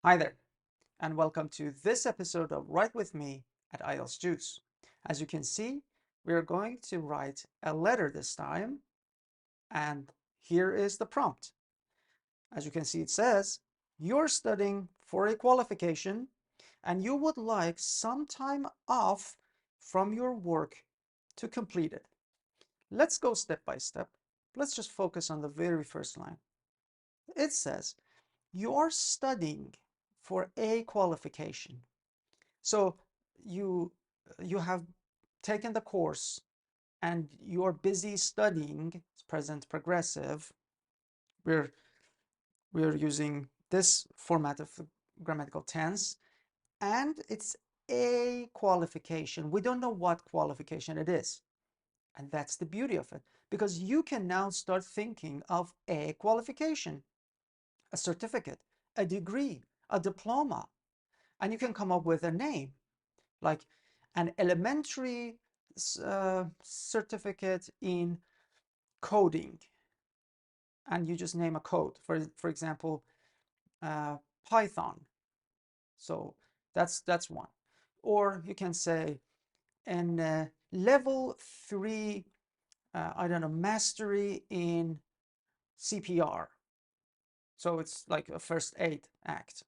Hi there, and welcome to this episode of Write With Me at IELTS Juice. As you can see, we are going to write a letter this time, and here is the prompt. As you can see, it says, you're studying for a qualification, and you would like some time off from your work to complete it. Let's go step by step. Let's just focus on the very first line. It says, you're studying for a qualification. So you you have taken the course and you're busy studying. It's present progressive. We're we're using this format of grammatical tense, and it's a qualification. We don't know what qualification it is. And that's the beauty of it, because you can now start thinking of a qualification, a certificate, a degree, a diploma, and you can come up with a name like an elementary certificate in coding, and you just name a code, for example, Python. So that's one. Or you can say an level 3, I don't know, mastery in CPR. So it's like a first aid act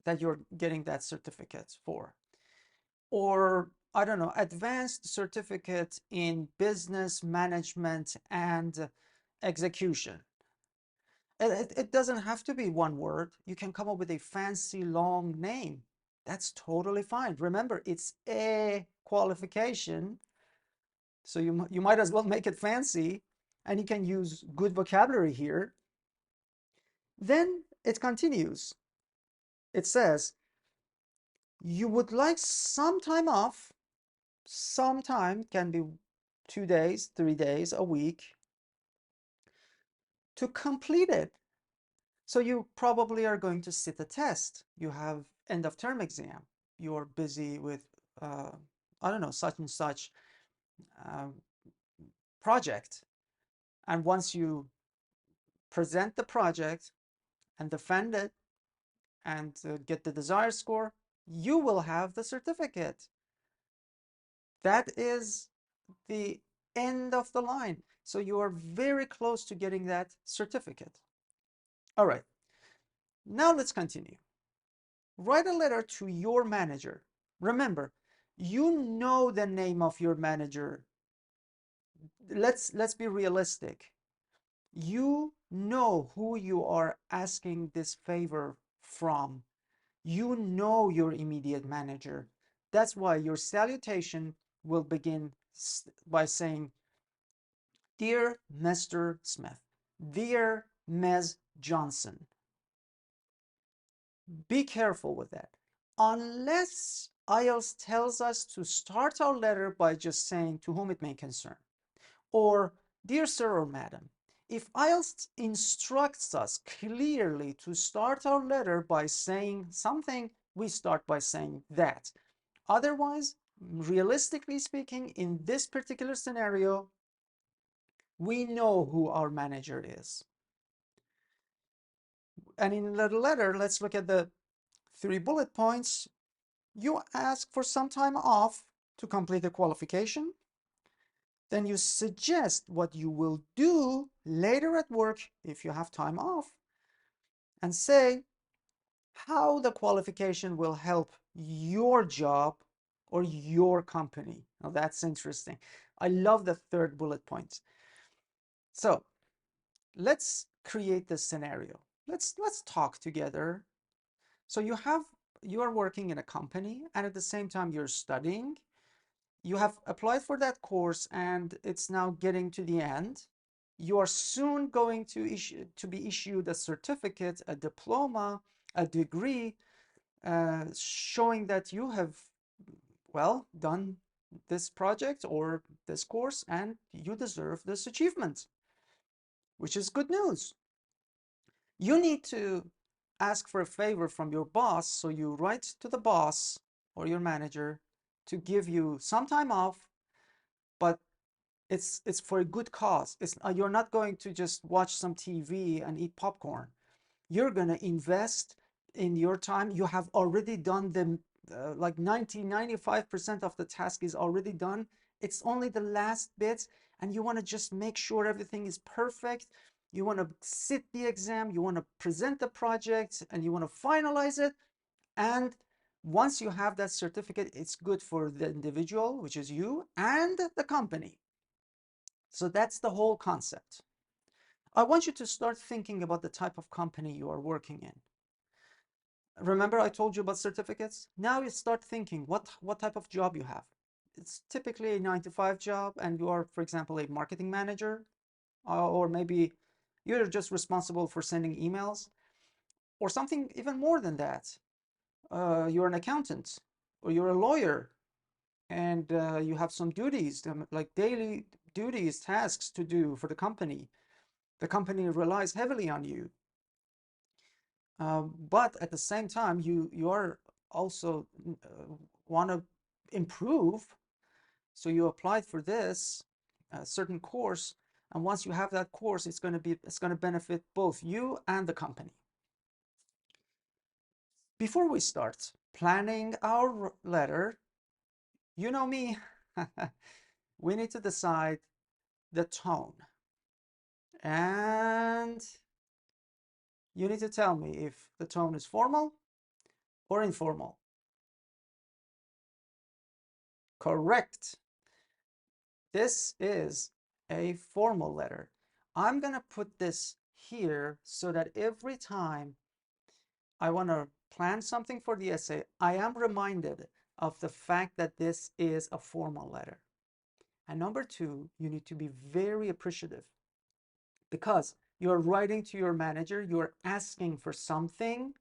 that you're getting that certificate for. Or I don't know, advanced certificate in business management and execution. It doesn't have to be one word. You can come up with a fancy long name. That's totally fine. Remember, it's a qualification, so you might as well make it fancy, and you can use good vocabulary here. Then it continues. It says, you would like some time off. Some time can be 2 days, 3 days, a week, to complete it. So you probably are going to sit a test. You have end of term exam. You're busy with, I don't know, such and such uh, project. And once you present the project and defend it and get the desired score, you will have the certificate. That is the end of the line. So you are very close to getting that certificate. All right, now let's continue. Write a letter to your manager. Remember, you know the name of your manager. Let's be realistic. You know who you are asking this favor from. You know your immediate manager. That's why your salutation will begin by saying, Dear Mr. Smith, Dear Ms. Johnson. Be careful with that. Unless IELTS tells us to start our letter by just saying to whom it may concern, or dear sir or madam. If IELTS instructs us clearly to start our letter by saying something, we start by saying that. Otherwise, realistically speaking, in this particular scenario, we know who our manager is. And in the letter, let's look at the 3 bullet points. You ask for some time off to complete the qualification. Then you suggest what you will do later at work if you have time off, and say how the qualification will help your job or your company. Now that's interesting. I love the 3rd bullet point. So let's create this scenario. Let's talk together. So you are working in a company, and at the same time you're studying. You have applied for that course, and it's now getting to the end. You are soon going to be issued a certificate, a diploma, a degree, showing that you have, well, done this project or this course, and you deserve this achievement, which is good news. You need to ask for a favor from your boss, so you write to the boss or your manager to give you some time off, but it's for a good cause. You're not going to just watch some TV and eat popcorn. You're going to invest in your time. You have already done the like 95% of the task is already done. It's only the last bits, and you want to just make sure everything is perfect. You want to sit the exam, you want to present the project, and you want to finalize it. And once you have that certificate, it's good for the individual, which is you, and the company. So that's the whole concept. I want you to start thinking about the type of company you are working in. Remember I told you about certificates? Now you start thinking what type of job you have. It's typically a 9 to 5 job, and you are, for example, a marketing manager, or maybe you're just responsible for sending emails, or something even more than that. You're an accountant, or you're a lawyer, and you have some duties, like daily duties, tasks to do for the company. The company relies heavily on you. But at the same time, you are also want to improve. So you applied for this certain course, and once you have that course, it's going to benefit both you and the company. Before we start planning our letter, you know me, we need to decide the tone. And you need to tell me if the tone is formal or informal. Correct. This is a formal letter. I'm going to put this here so that every time I want to plan something for the essay, I am reminded of the fact that this is a formal letter. And number two, you need to be very appreciative, because you're writing to your manager, you're asking for something,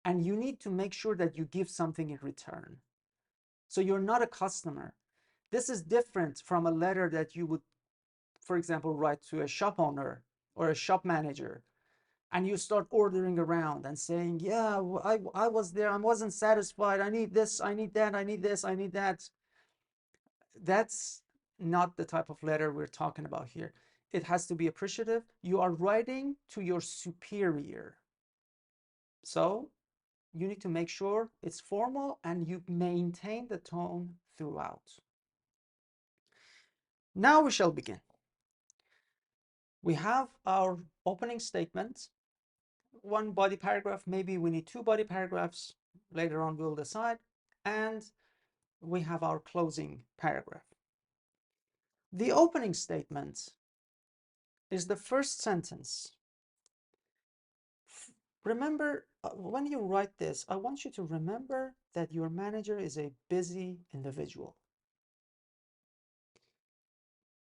and you need to make sure that you give something in return. So you're not a customer. This is different from a letter that you would, for example, write to a shop owner or a shop manager, and you start ordering around and saying, yeah, I was there, I wasn't satisfied, I need this, I need that, I need this, I need that. That's not the type of letter we're talking about here. It has to be appreciative. You are writing to your superior. So you need to make sure it's formal and you maintain the tone throughout. Now we shall begin. We have our opening statement, one body paragraph, maybe we need 2 body paragraphs, later on we'll decide, and we have our closing paragraph. The opening statement is the first sentence. Remember, when you write this, I want you to remember that your manager is a busy individual.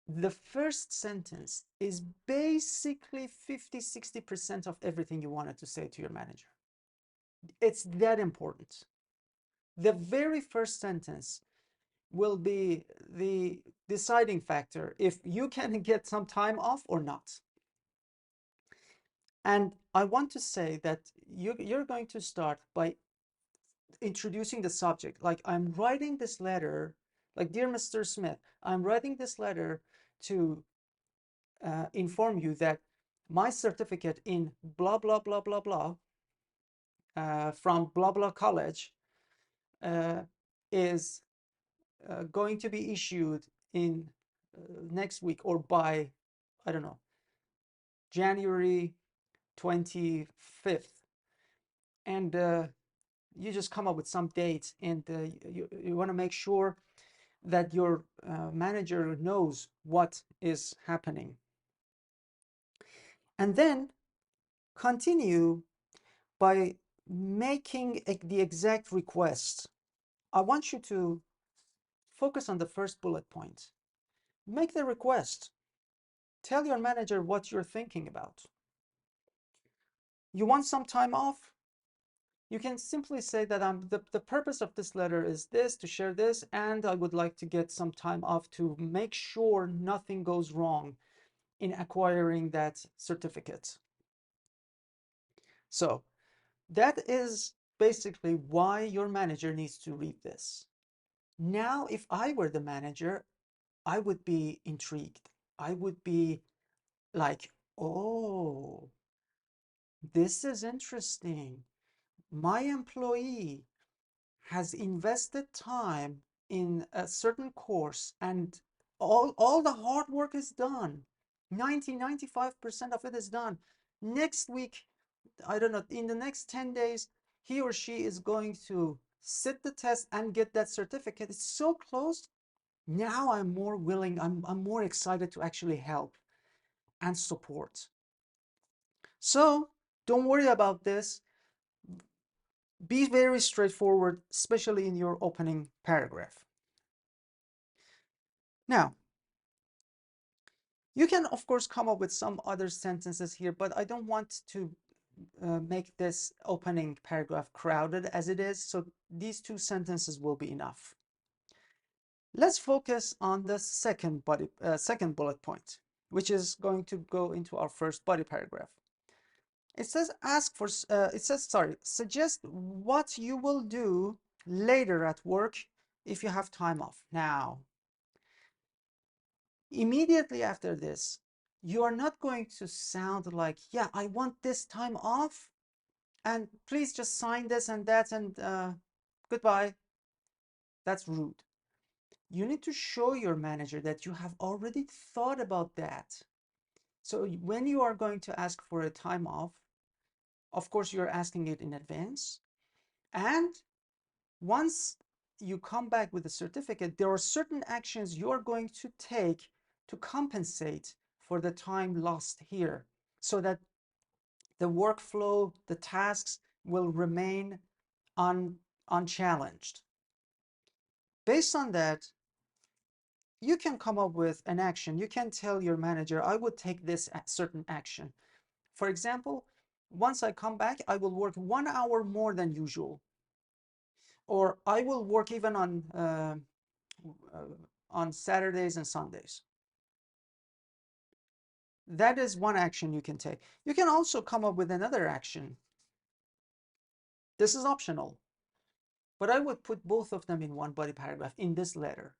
The first sentence is basically 50–60% of everything you wanted to say to your manager. It's that important. The very first sentence will be the deciding factor if you can get some time off or not. And I want to say that you're going to start by introducing the subject. Like, I'm writing this letter, like, dear Mr. Smith, I'm writing this letter to inform you that my certificate in blah, blah, blah, blah, blah, from blah, blah college is going to be issued in next week, or by, I don't know, January 25th. And you just come up with some dates, and you want to make sure that your manager knows what is happening. And then continue by making the exact request. I want you to focus on the first bullet point. Make the request. Tell your manager what you're thinking about. You want some time off? You can simply say that the purpose of this letter is this, to share this, and I would like to get some time off to make sure nothing goes wrong in acquiring that certificate. So that is basically why your manager needs to read this. Now, if I were the manager, I would be intrigued. I would be like, oh, this is interesting. my employee has invested time in a certain course and all the hard work is done. 95% of it is done. Next week, I don't know, in the next 10 days, he or she is going to sit the test and get that certificate. It's so close. Now I'm more willing, I'm more excited to actually help and support. So don't worry about this. Be very straightforward, especially in your opening paragraph. Now, you can, of course, come up with some other sentences here, but I don't want to make this opening paragraph crowded as it is, so these two sentences will be enough. Let's focus on the second bullet point, which is going to go into our first body paragraph. It says suggest what you will do later at work if you have time off. Now, immediately after this, you are not going to sound like, yeah, I want this time off, and please just sign this and that, and goodbye. That's rude. You need to show your manager that you have already thought about that. So when you are going to ask for a time off, of course, you're asking it in advance. And once you come back with a certificate, there are certain actions you're going to take to compensate for the time lost here, so that the workflow, the tasks will remain unchallenged. Based on that, you can come up with an action. You can tell your manager, I would take this certain action. For example, once I come back, I will work 1 hour more than usual. Or I will work even on Saturdays and Sundays. That is one action you can take. You can also come up with another action. This is optional, but I would put both of them in one body paragraph in this letter.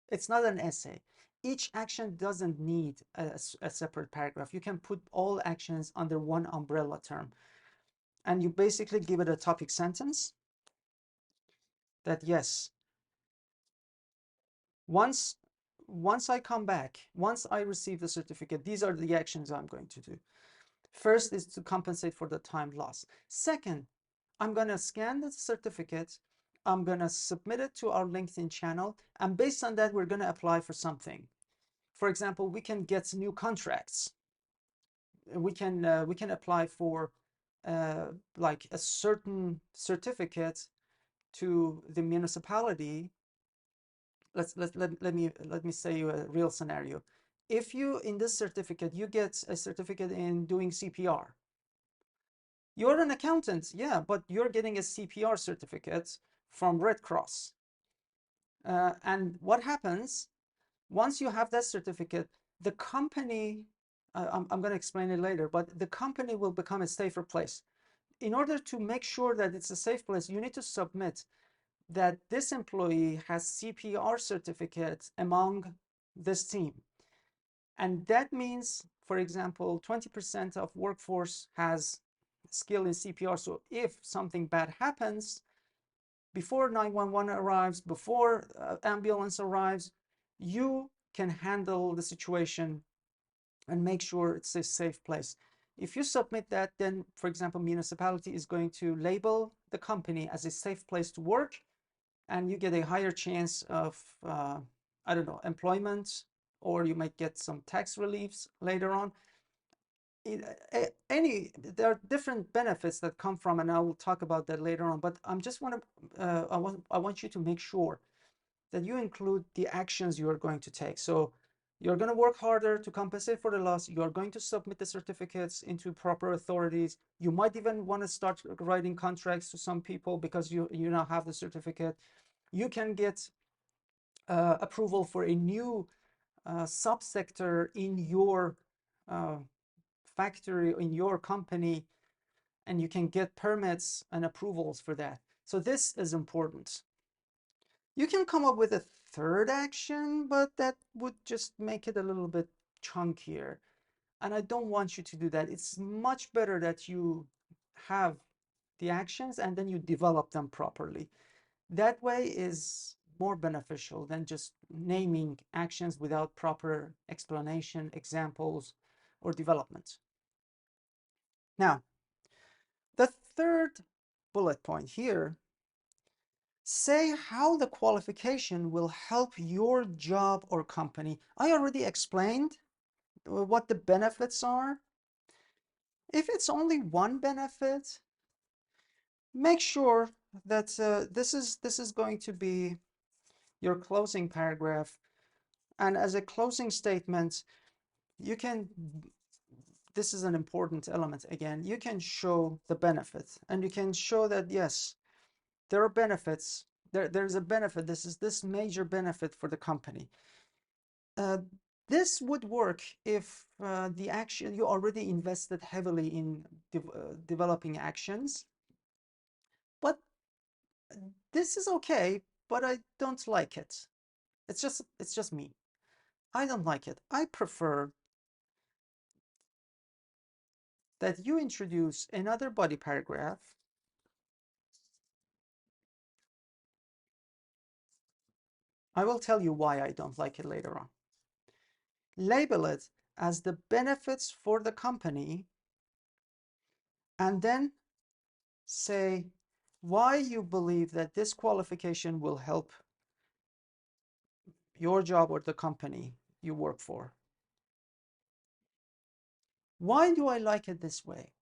It's not an essay. Each action doesn't need a separate paragraph. You can put all actions under one umbrella term. And you basically give it a topic sentence that, yes, once I come back, once I receive the certificate, these are the actions I'm going to do. First is to compensate for the time lost. Second, I'm going to scan the certificate. I'm going to submit it to our LinkedIn channel. And based on that, we're going to apply for something. For example, we can get new contracts. We can apply for like a certain certificate to the municipality. Let me say you a real scenario. If you, in this certificate, you get a certificate in doing CPR. You're an accountant, yeah, but you're getting a CPR certificate from Red Cross. And what happens once you have that certificate? The company, I'm going to explain it later, but the company will become a safer place. In order to make sure that it's a safe place, you need to submit that this employee has CPR certificates among this team. And that means, for example, 20% of workforce has skill in CPR. So if something bad happens, before 911 arrives, before ambulance arrives, you can handle the situation and make sure it's a safe place. If you submit that, then, for example, municipality is going to label the company as a safe place to work, and you get a higher chance of, I don't know, employment, or you might get some tax reliefs later on. There are different benefits that come from, and I will talk about that later on, but I want you to make sure that you include the actions you are going to take. So you're going to work harder to compensate for the loss. You are going to submit the certificates into proper authorities. You might even want to start writing contracts to some people because you now have the certificate. You can get approval for a new subsector in your factory, in your company, and you can get permits and approvals for that. So this is important. You can come up with a third action, but that would just make it a little bit chunkier. And I don't want you to do that. It's much better that you have the actions and then you develop them properly. That way is more beneficial than just naming actions without proper explanation, examples, or development. Now, the third bullet point here, say how the qualification will help your job or company. I already explained what the benefits are. If it's only one benefit, make sure that this is going to be your closing paragraph, and as a closing statement, you can, this is an important element again, you can show the benefits and you can show that yes, there are benefits, there's a benefit, this is this major benefit for the company. This would work if the action, you already invested heavily in developing actions, but this is okay, but I don't like it. It's just me. I don't like it. I prefer that you introduce another body paragraph. I will tell you why I don't like it later on. Label it as the benefits for the company, and then say why you believe that this qualification will help your job or the company you work for. Why do I like it this way?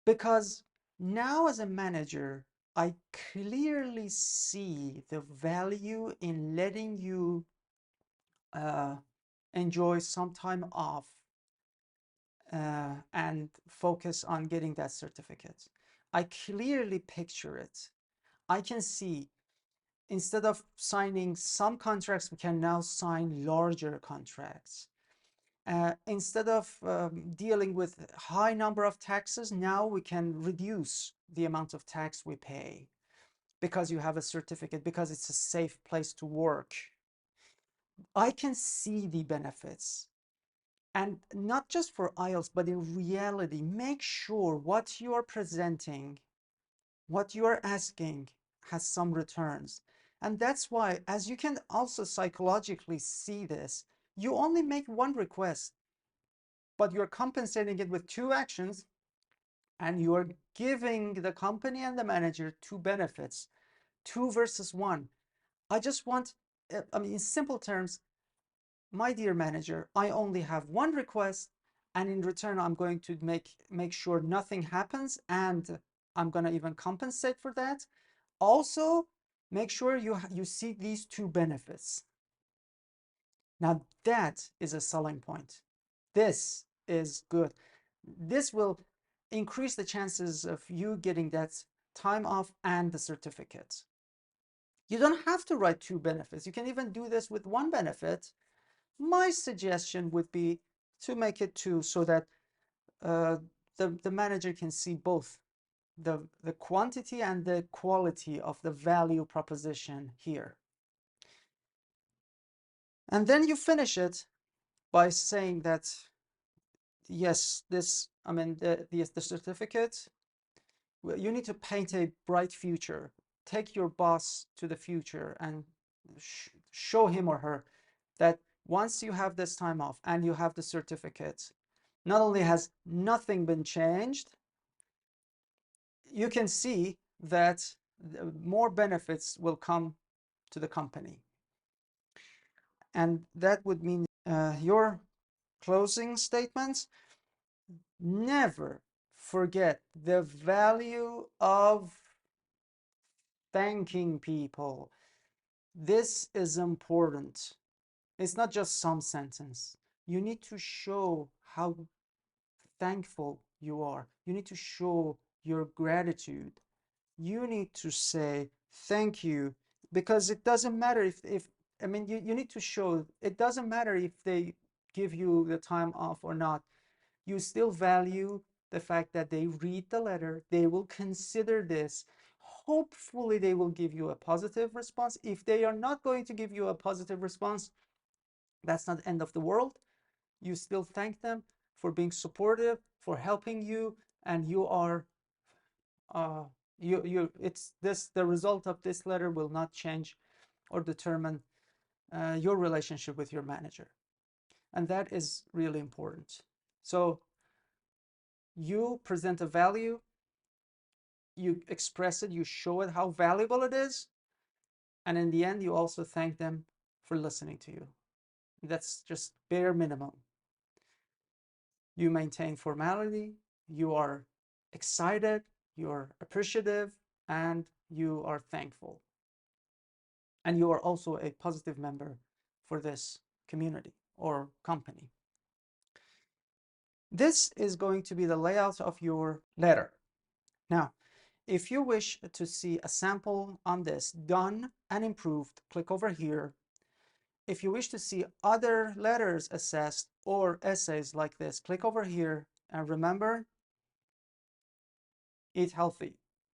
Because now as a manager, I clearly see the value in letting you enjoy some time off and focus on getting that certificate. I clearly picture it. I can see, instead of signing some contracts, we can now sign larger contracts. Instead of dealing with high number of taxes, now we can reduce the amount of tax we pay because you have a certificate, because it's a safe place to work. I can see the benefits. And not just for IELTS, but in reality, make sure what you are presenting, what you are asking has some returns. And that's why, as you can also psychologically see this, you only make one request, but you're compensating it with two actions, and you're giving the company and the manager two benefits, two versus one. I just want, I mean, in simple terms, my dear manager, I only have one request, and in return, I'm going to make sure nothing happens, and I'm going to even compensate for that. Also, make sure you see these two benefits. Now, that is a selling point. This is good. This will increase the chances of you getting that time off and the certificate. You don't have to write two benefits. You can even do this with one benefit. My suggestion would be to make it two, so that the manager can see both the quantity and the quality of the value proposition here. And then you finish it by saying that, yes, this, I mean, the certificate, you need to paint a bright future. Take your boss to the future and show him or her that once you have this time off and you have the certificate, not only has nothing been changed, you can see that more benefits will come to the company. And that would mean your closing statements, never forget the value of thanking people. This is important. It's not just some sentence. You need to show how thankful you are. You need to show your gratitude. You need to say thank you, because it doesn't matter if I mean, you need to show, it doesn't matter if they give you the time off or not. You still value the fact that they read the letter, they will consider this. Hopefully they will give you a positive response. If they are not going to give you a positive response, that's not the end of the world. You still thank them for being supportive, for helping you, and you are the result of this letter will not change or determine your relationship with your manager. And that is really important. So you present a value, you express it, you show it how valuable it is, and in the end, you also thank them for listening to you. That's just bare minimum. You maintain formality, you are excited, you're appreciative, and you are thankful. And you are also a positive member for this community or company. This is going to be the layout of your letter. Now, if you wish to see a sample on this done and improved, click over here. If you wish to see other letters assessed or essays like this, click over here. And remember, eat healthy.